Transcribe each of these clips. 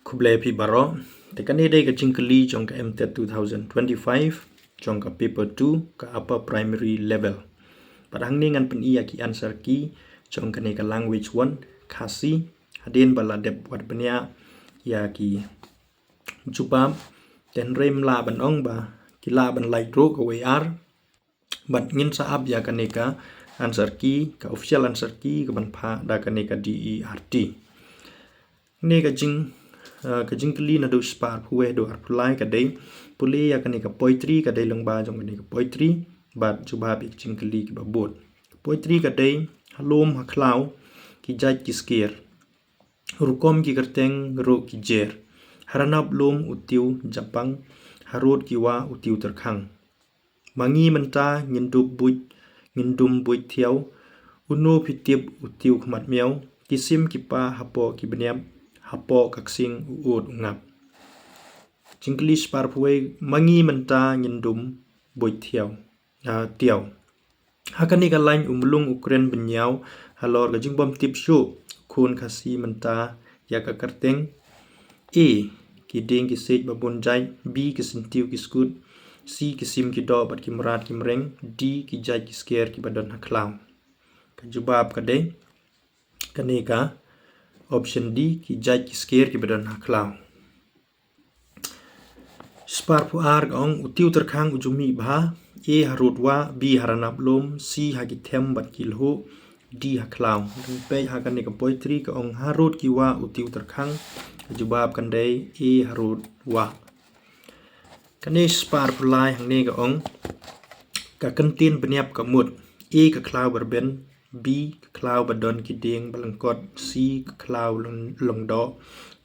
Kublai pi baro tekan ide ka jingkeli jong ka MTET 2025 jong ka paper 2 ka upper primary level. Padang ni ngan pen iya ki answer ki jong ka ne ka language 1 khasi hadin bala dep wat benya ya ki jubam ten rem la ban ong ba ki la ban lai ro ka WR bat ngin sa ab ya ka ne ka answer ki ka official answer ki ka ban pha da ka ne ka DERT ne ka jingkeli na do spar huwe do apply ka dei puli ya ka ne ka poetry ka dei long ba jong ka ne ka poetry bat jubab ik jingkeli ki babot poetry ka dei halom haklau ki jaj ki skier rukom ki kerteng ro ki jer haranap lom utiu japang harut ki wa utiu terkhang mangi menta ngindum buj thiau unu pitip utiu khmat miau kisim kipa hapo ki beniam hapo kaksing uut ngap jingkeli spar huwe mangi menta ngindum buj thiau tiau hakani ka lain umlung ukren benyau halor ka jingbom tip shu kun khasi menta ya ka kerteng e ki ding ki sej babun jai b ki sentiu ki skut c ki sim ki do bat ki mrat ki mreng d ki jai ki sker ki badon haklau ka jubab ka de kane ka option d ki jai ki sker ki badon haklau spar pu ar ong utiu terkhang ujumi bha e harut wa b haranap lom c hagi them bat ki lhu d haklau pe hakane ka poetry ka ong harut ki wa utiu terkhang jubab kan dei e harut wa kane spar pulai hang ne ka ong ka kentin beniap ka mut e ka klau berben b ka klau badon ki ding balangkot c ka klau long do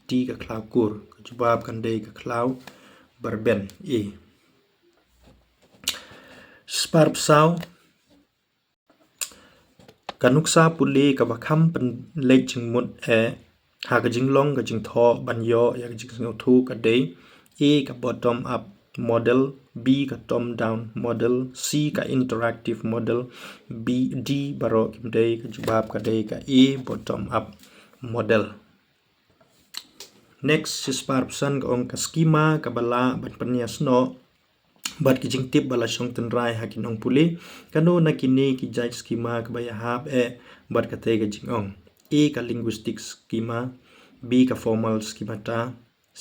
d ka klau kur jubab kan dei ka klau berben e spar psau kanuksa puli ka bakham pen lek jingmut ha ka jinglong ka jingtho banyo ya ka jingtho thu ka dei e ka bottom up model b ka top down model c ka interactive model d baro kim dei ka jubab ka dei ka e bottom up model next spar psan ka ong ka schema ka bala ban panyas no bat ki jingtip bala shong tenrai hakin ong puli kanu na kini ki jai schema ka baya hab bat ka te ka jingong e ka linguistic schema b ka formal schema ta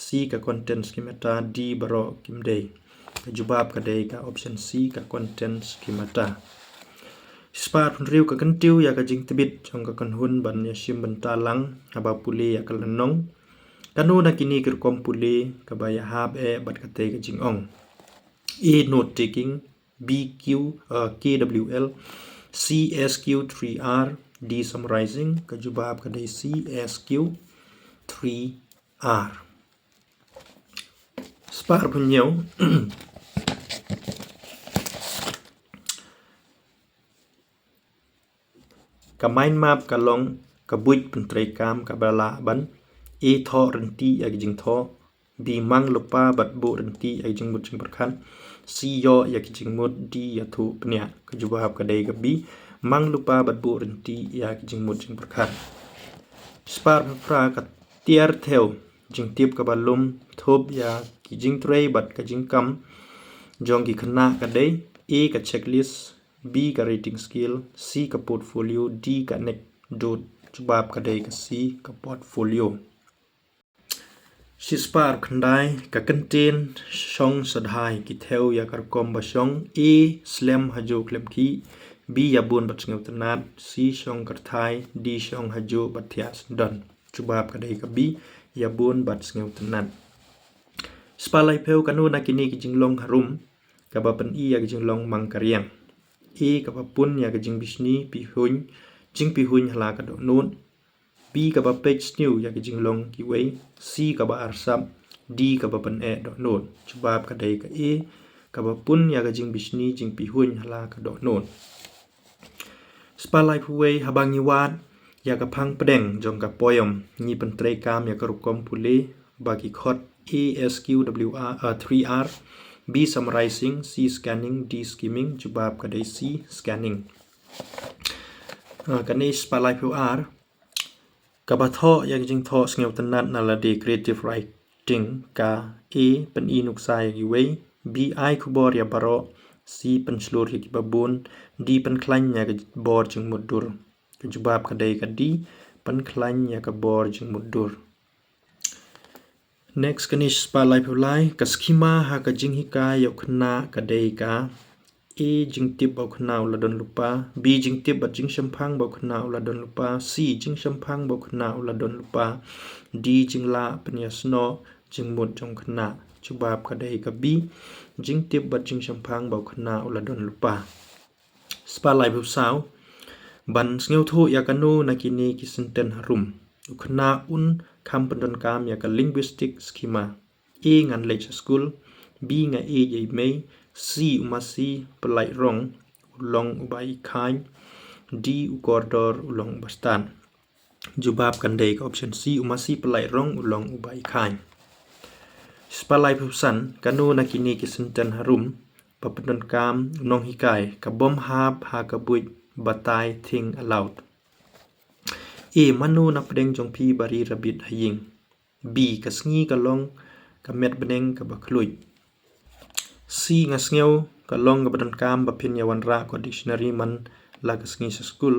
c ka content schema ta d baro kim dei ka jubab ka dei ka option c ka content schema ta spar pun riu ka kentiu ya ka jingtibit jong ka kanhun ban ya sim ban talang haba puli ya ka lanong kanu na kini kir kom puli ka baya hab bat ka te ka jingong A. Note taking B. KWL C. SQ 3R D. Summarizing ka jubab ka dei C. SQ 3R spar punyo ka mind map ka long ka buj pentrai kam ka bala ban E. Tho renti ag jing tho B. Mang lupa bat bu renti ag jing mut jing berkhan C. Yo yak jing mut D. Ya thu pnya ka jubab ka dei ka B. Mang lupa bat bu renti yak jing mut jing berkhan spar pra ka tiar theo jing tip ka balum thob ya ki jing tray bat ka jing kam jong ki khna ka dei A. Ka checklist B. Ka rating skill C. Ka portfolio D. Ka anecdote jubab ka dei ka C. Ka portfolio Sispar khandai ka kentin shong sadhai ki theo ya kar kom ba shong e slam hajo klem ki b ya bun bat ngau tanat c shong kar thai d shong hajo bat thias don jubab ka dei ka b ya bun bat ngau tanat spalai pheu kanu na kini ki jinglong harum ka ba pen i ya ki jinglong mang karyang e ka ba pun ya ka jing bisni pi huny jing pi huny hala ka do nun B ka ba page new ya ki jinglong ki wei C ka ba arsam D ka ba pen do non jubab ka dei ka e ka ba pun ya ka jing bisni jing pi hun hala ka do non spalai huwei habangi wat ya ka phang pedeng jong ka poyom ni pen trei kam ya ka rukom pule ba ki khot A SQWR 3R B summarizing C scanning D skimming jubab ka dei C scanning kani spalai pu R Kaba tho yak jing tho sngeu tanat nalade creative writing ka A pen I nuksai gi wei B I kubor ya baro C pen slur ki babun D pen klan ya ga bor jing mudur ke jubab ka dei ka D pen klan ya ka bor jing mudur. Next kanish spalai pulai ka skema ha ka jing hika yok na ka dei ka A jing tip bau khna ula don lupa B jing tip bat jing shampang bau khna ula don lupa C jing shampang bau khna ula don lupa D jing la penya sno jing mut jong khna chubab ka dei ka B jing tip bat jing shampang bau khna ula don lupa. Spalai bu sau ban sneu thu ya kanu nakini ki senten harum khna un kam pendon kam ya ka linguistic schema A ngan lech school B nga A yei mei C umasi pelai rong ulong ubai khain D ukordor ulong bastan jubab kan dei ka option C umasi pelai rong ulong ubai khain. Spalai pusan kanu nakini ki senten harum papendon kam nong hikai ka bom hap ha ka buit batai thing aloud A manu na pedeng jong pi bari rabit haying B ka sngi ka long ka met beneng ka bakluit C nga sngew ka long ka badan kam bapin yawan ra ko dictionary man la ka sngi sa school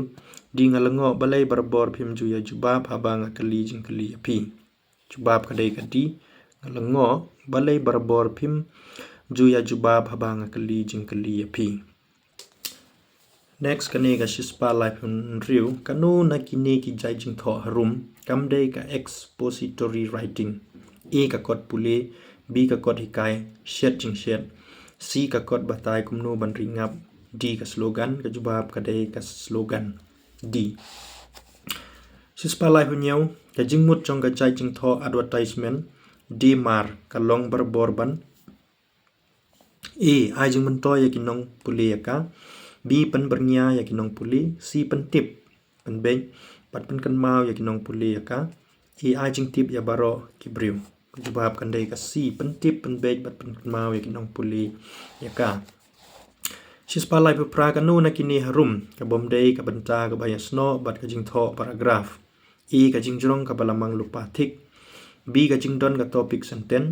D nga lango balai barbor phim ju ya jubab haba nga kali jing kali api jubab ka dei ka D nga lango balai barbor phim ju ya jubab haba nga kali jing kali api. Next kani ka shispa life riu kanu na kini ki jai jing tho harum kam dei ka expository writing A ka kot pule B ka kot hikai shet jing shet C ka kot batai kumnu ban ringap D ka slogan ka jubab ka dei ka slogan D. Shispa life nyau ka jing mut jong ka jai jing tho advertisement D mar ka long barbor ban A ai jing mentoy ya kinong pule ya ka B pen bernia ya kinong puli C pen tip pen beng pat pen kan mau ya kinong puli ya ka E ai jing tip ya baro kibriu jubab kan dei ka C pen tip pen beng pat pen kan mau ya kinong puli ya ka. Shispa lai pra kanu na kini harum ka bom dei ka benta ka bayas no bat ka jing tho paragraph E ka jing jrong ka balamang lupa thik B ka jing don ka topic senten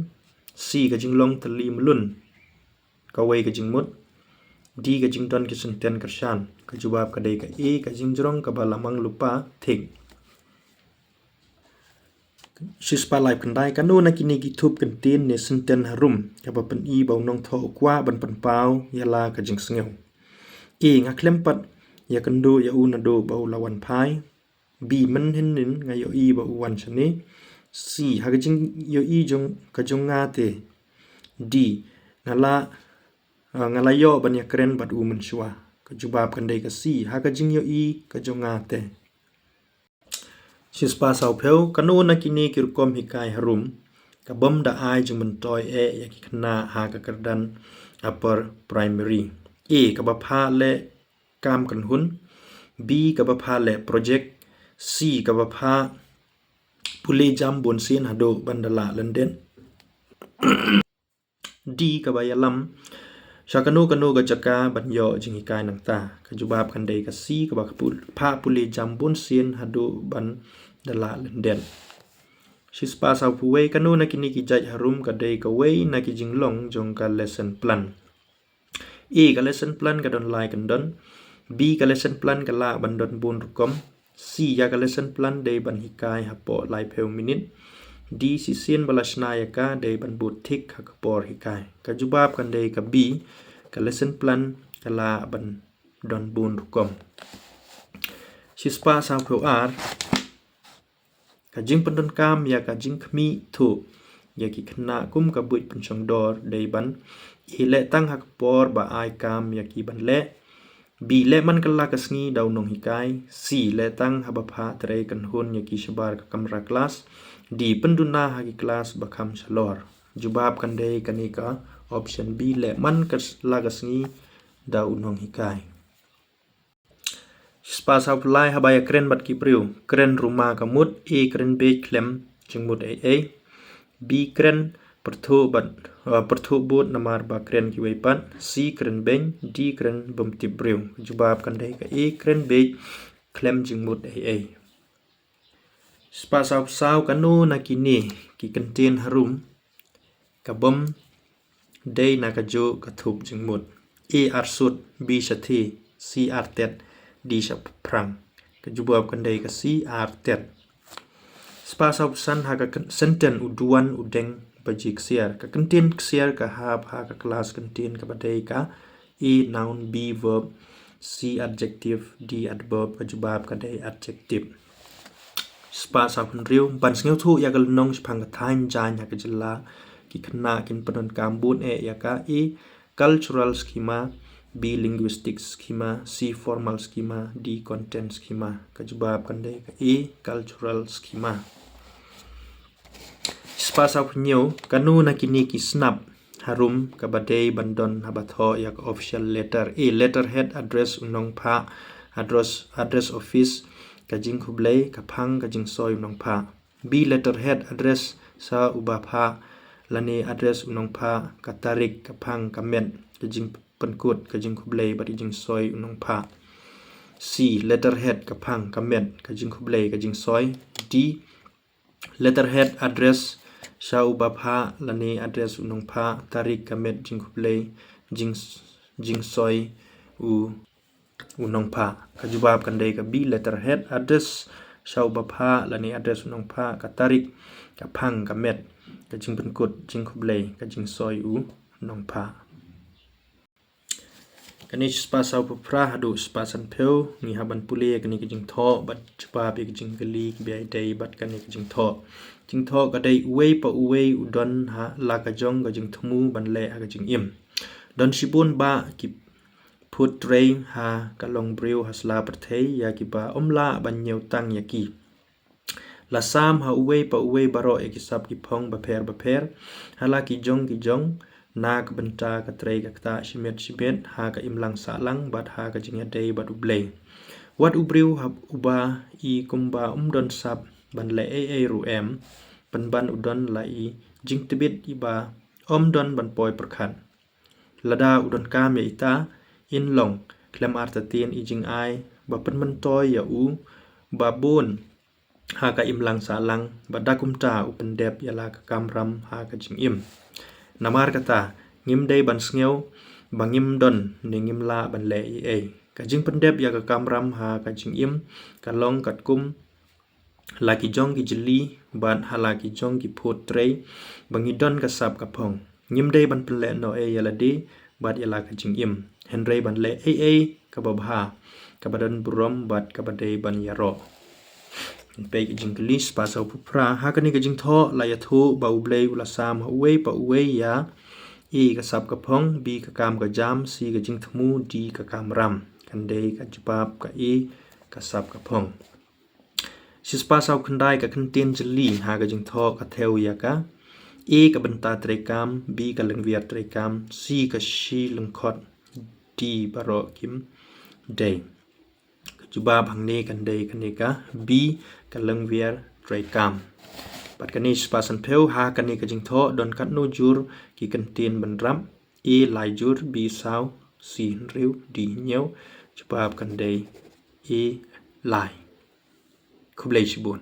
C ka jing long tali melun ka wei ka jing mut D ka jing don ki senten kershan ka jawab ka dei ka E ka jing jrong ka balamang lupa thik. Shispa lai kendai kanu na kini ki thup kentin ne senten harum ka ba pen I bau nong tho kwa ban pen pau yala ka jing sngew E nga klempat ya kendu ya una do bau lawan pai B men hin nin nga yo I bau wan chani C ha ka jing yo I jong ka jong nga te D ngala yo ban ya keren bat u men shwa ka jubab kan dei ka C ha ka jing yo I ka jong nga te. Shispa sau pheu kanu na kini ki rukom hikai harum ka bom da ai jing mentoy e ya ki khna ha ka kardan upper primary A ka ba pha le kam kan hun B ka ba pha le project C ka ba pha pule jam bon sin hado bandala london D ka ba yalam Shakanu kanu ga jaka ban yo jing hikai nang ta ka jubab kan dei ka C ka ba pha puli jambun sin hadu ban dala lenden. Shispa sau puwei kanu na kini ki jai harum ka dei ka wei na ki jing long jong ka lesson plan A ka lesson plan ka don lai kan don B ka lesson plan ka la ban don bun rukom C ya ka lesson plan dei ban hikai hapo lai peu minute D si sin balasna ya ka dei ban but thik ha ka por hikai ka jubab kan dei ka B ka lesson plan ka la ban don bun rukom. Shispa sau peu ar ka jing pendon kam ya ka jing khmi thu ya ki khna kum ka buit pen chong dor dei ban I le tang ha ka por ba ai kam ya ki ban le B le man kala ka sngi daw nong hikai C le tang ha ba pha tre kan hun ya ki shabar ka kamra class D penduna ha ki class ba kham chalor jubab kan dei kani ka option B le man ka la ka sngi daw nong hikai. Spa sau plai habaya keren bat ki priu keren rumah kamut A keren be klem jengmut A B keren perthu bot namar ba keren ki weipat C keren beng D keren bum ti priu jubab kan dei ka A keren be klem jengmut A. Spasau kanu nakini ki contain harum kabom day nakajo kathup jingmut A arsut B sathi C artet D sap prang kajubab kandai ka C artet spasau san ha ka senten uduan udeng bajik siar ka contain siar ka hab ha ka kelas contain ka badai ka A noun B verb C adjective D adverb kajubab kadai adjective spasau riu ban sneu thu ya gal nong phang thain jan ya ka jilla ki khna kin panon kambun ya ka E cultural schema B linguistic schema C formal schema D content schema kajubab kandai ka E cultural schema spasau nyeu kanu nakini ki snap harum kabadei bandon habatho yak official letter A letterhead address unong pha address office kajing khublei kaphang kajing soi unong pha B letterhead address sa uba pha lani address unong pha katarik kaphang kamen kajing penkut kajing khublei bari jing soi unong pha C letterhead kaphang kamen kajing khublei kajing soi D letterhead address sa uba pha lani address unong pha tarik kamet jing khublei jing soi unong pha kajubab kandai ka B letterhead address sa uba pha lani address unong pha katarik kaphang kamet kajing penkut jing khublei kajing soi unong pha kani spasau pra hadu spasan pheu ni haban pule kani kijing tho bat chpa be kijing gali bi dai bat kani kijing tho kadai uwei pa uwei udon ha la ka jong ka jing thumu ban le ha ka jing im don sibun ba ki put tray ha kalong breu hasla perthei ya ki ba omla ban nyeu tang ya ki la sam ha uwei pa uwei baro e ki sap ki phong ba pher hala ki jong nak benta ka tray ka ta simet ha ka imlang sa lang bat ha ka jing dei bat ublei wat ubreu hab uba I kumba don sap ban le ai ru em ban udon la I jing tibit iba don ban poi perkhan lada udon kam ya ita in long klem artatin I jing ai ba man toy ya ba bon ha ka imlang sa lang ba dakumta upendep ya la ka kamram ha ka jing im namar kata ngim dei ban sneu bangim don ne ngim la ban le ai ka jing pendep ya ka kamram ha ka jing im ka long kat kum laki jong ki jeli ban halaki jong ki phot tray bangi don ka sap ka phong ngim dei ban ple no e yala de bat yala ka jing im henrei ban le ai ka babha ka badan burom bat ka badei ban yaro pe ki jing lis pasau pupra ha kani ka jing tho la ya thu ba ublei ula sam ha uwei pa uwei ya E ka sap ka phong B ka kam ka jam C ka jing thmu D ka kam ram kandei ka jibab ka E ka sap ka phong sispasau khandai ka contain jeli ha ka jing tho ka theu ya ka A ka banta trekam B ka lengviar trekam C ka shi lengkhot D baro kim dei ka jibab hangne kandei kanika B ka lengviar trekam pat kani spasan pheu ha kani ka jing tho don kat no jur ki contain banram A lai jur B sau C riu D nyeu jibab kandei A lai khublei shibun